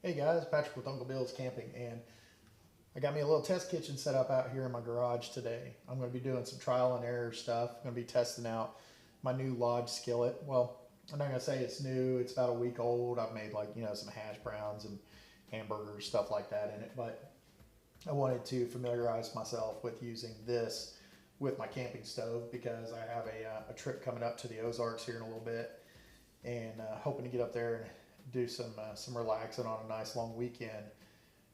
Hey guys, Patrick with Uncle Bill's Camping, and I got me a little test kitchen set up out here in my garage today. I'm going to be doing some trial and error stuff. I'm going to be testing out my new Lodge skillet. Well, I'm not going to say it's new. It's about a week old. I've made some hash browns and hamburgers, stuff like that in it, but I wanted to familiarize myself with using this with my camping stove because I have a trip coming up to the Ozarks here in a little bit, and hoping to get up there and do some relaxing on a nice long weekend.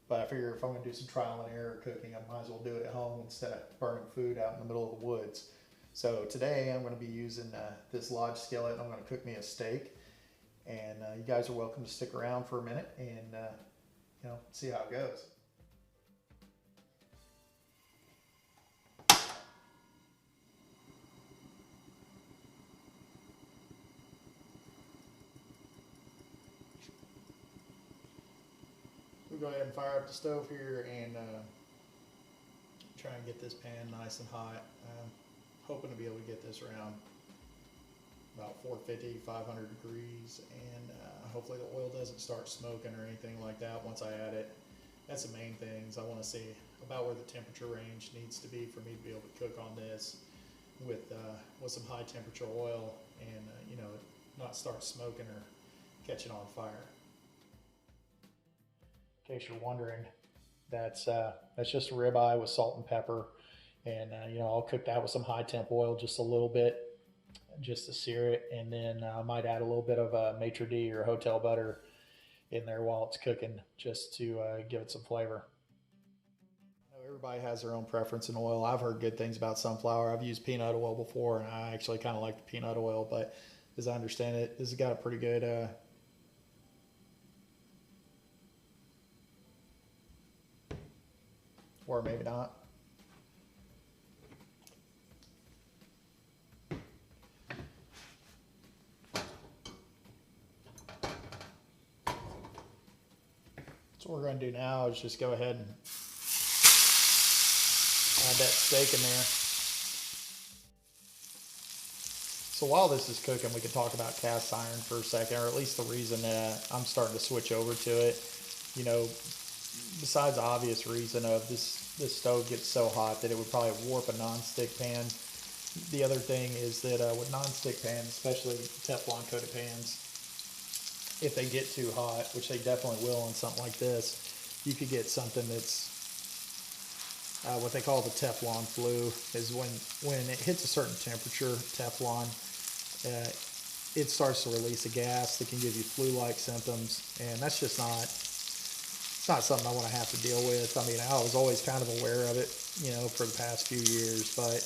But I figure if I'm going to do some trial and error cooking, I might as well do it at home instead of burning food out in the middle of the woods. So today I'm going to be using this Lodge skillet. I'm going to cook me a steak, and you guys are welcome to stick around for a minute and see how it goes. We'll go ahead and fire up the stove here and try and get this pan nice and hot. Hoping to be able to get this around about 450, 500 degrees, and hopefully the oil doesn't start smoking or anything like that once I add it. That's the main things. I want to see about where the temperature range needs to be for me to be able to cook on this with some high temperature oil and not start smoking or catching on fire. In case you're wondering, that's just a ribeye with salt and pepper, and I'll cook that with some high temp oil just a little bit, just to sear it, and then I might add a little bit of maitre d' or hotel butter in there while it's cooking, just to give it some flavor. I know everybody has their own preference in oil. I've heard good things about sunflower. I've used peanut oil before, and I actually kind of like the peanut oil, but as I understand it, this has got a pretty good or maybe not. So what we're going to do now is just go ahead and add that steak in there. So while this is cooking, we can talk about cast iron for a second, or at least the reason that I'm starting to switch over to it. Besides the obvious reason of this stove gets so hot that it would probably warp a non-stick pan. The other thing is that with non-stick pans, especially Teflon coated pans, if they get too hot, which they definitely will on something like this, you could get something that's what they call the Teflon flu. Is when it hits a certain temperature, Teflon, it starts to release a gas that can give you flu-like symptoms, and that's just not. It's not something I want to have to deal with. I mean, I was always kind of aware of it, for the past few years, but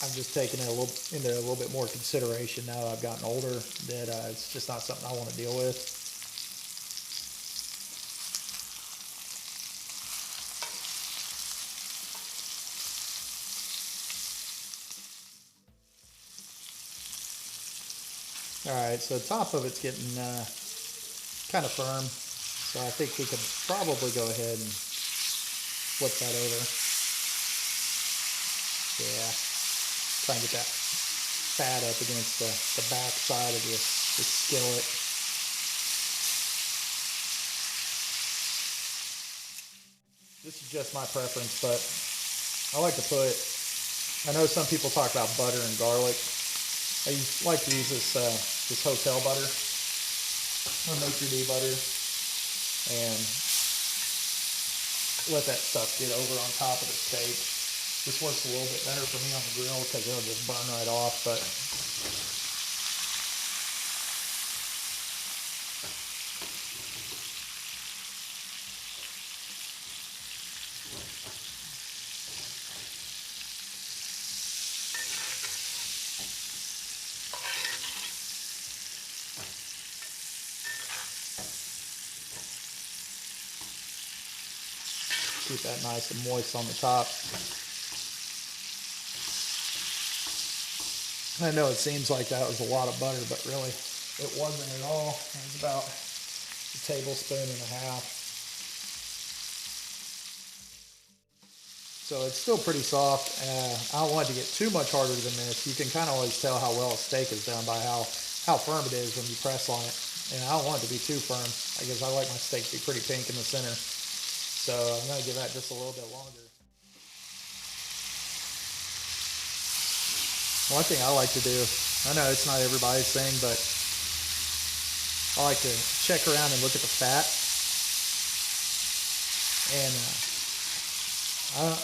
I'm just taking it into a little bit more consideration now that I've gotten older, that it's just not something I want to deal with. All right, so the top of it's getting kind of firm. So I think we could probably go ahead and flip that over. Yeah, try and get that fat up against the back side of the skillet. This is just my preference, but I like to I know some people talk about butter and garlic. I like to use this hotel butter, or maitre d' butter, and let that stuff get over on top of the steak. This works a little bit better for me on the grill because it'll just burn right off, but keep that nice and moist on the top. I know it seems like that was a lot of butter, but really it wasn't at all. It was about a tablespoon and a half. So it's still pretty soft. I don't want it to get too much harder than this. You can kind of always tell how well a steak is done by how firm it is when you press on it. And I don't want it to be too firm because I like my steak to be pretty pink in the center. So I'm going to give that just a little bit longer. One thing I like to do, I know it's not everybody's thing, but I like to check around and look at the fat. And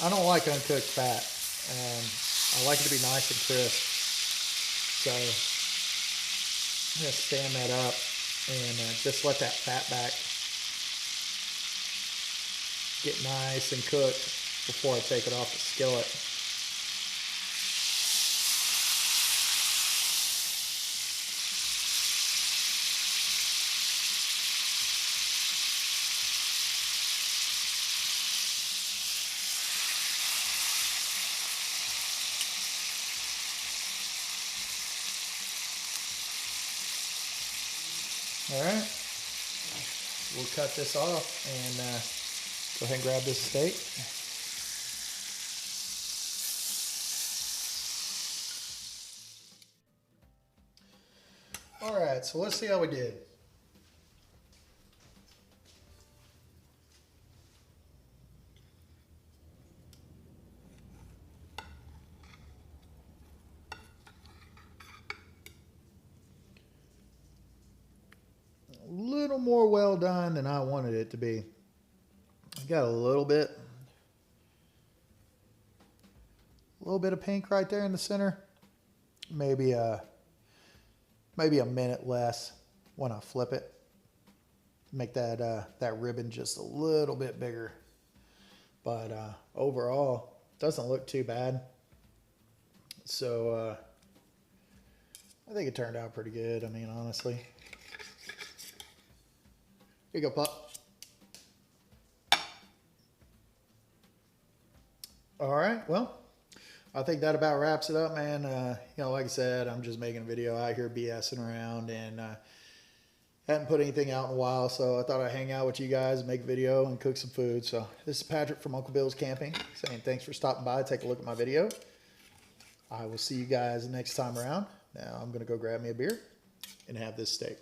I don't like uncooked fat. I like it to be nice and crisp. So I'm going to stand that up and just let that fat back get nice and cooked before I take it off the skillet. All right, we'll cut this off and go ahead and grab this steak. All right, so let's see how we did. A little more well done than I wanted it to be. I got a little bit of pink right there in the center. Maybe a minute less when I flip it. Make that ribbon just a little bit bigger. But overall, doesn't look too bad. So I think it turned out pretty good. I mean, honestly. Here you go, pup. All right, well, I think that about wraps it up, man. You know, like I said, I'm just making a video out here BSing around and hadn't put anything out in a while, so I thought I'd hang out with you guys, make a video, and cook some food. So this is Patrick from Uncle Bill's Camping saying thanks for stopping by, take a look at my video. I will see you guys next time around. Now I'm going to go grab me a beer and have this steak.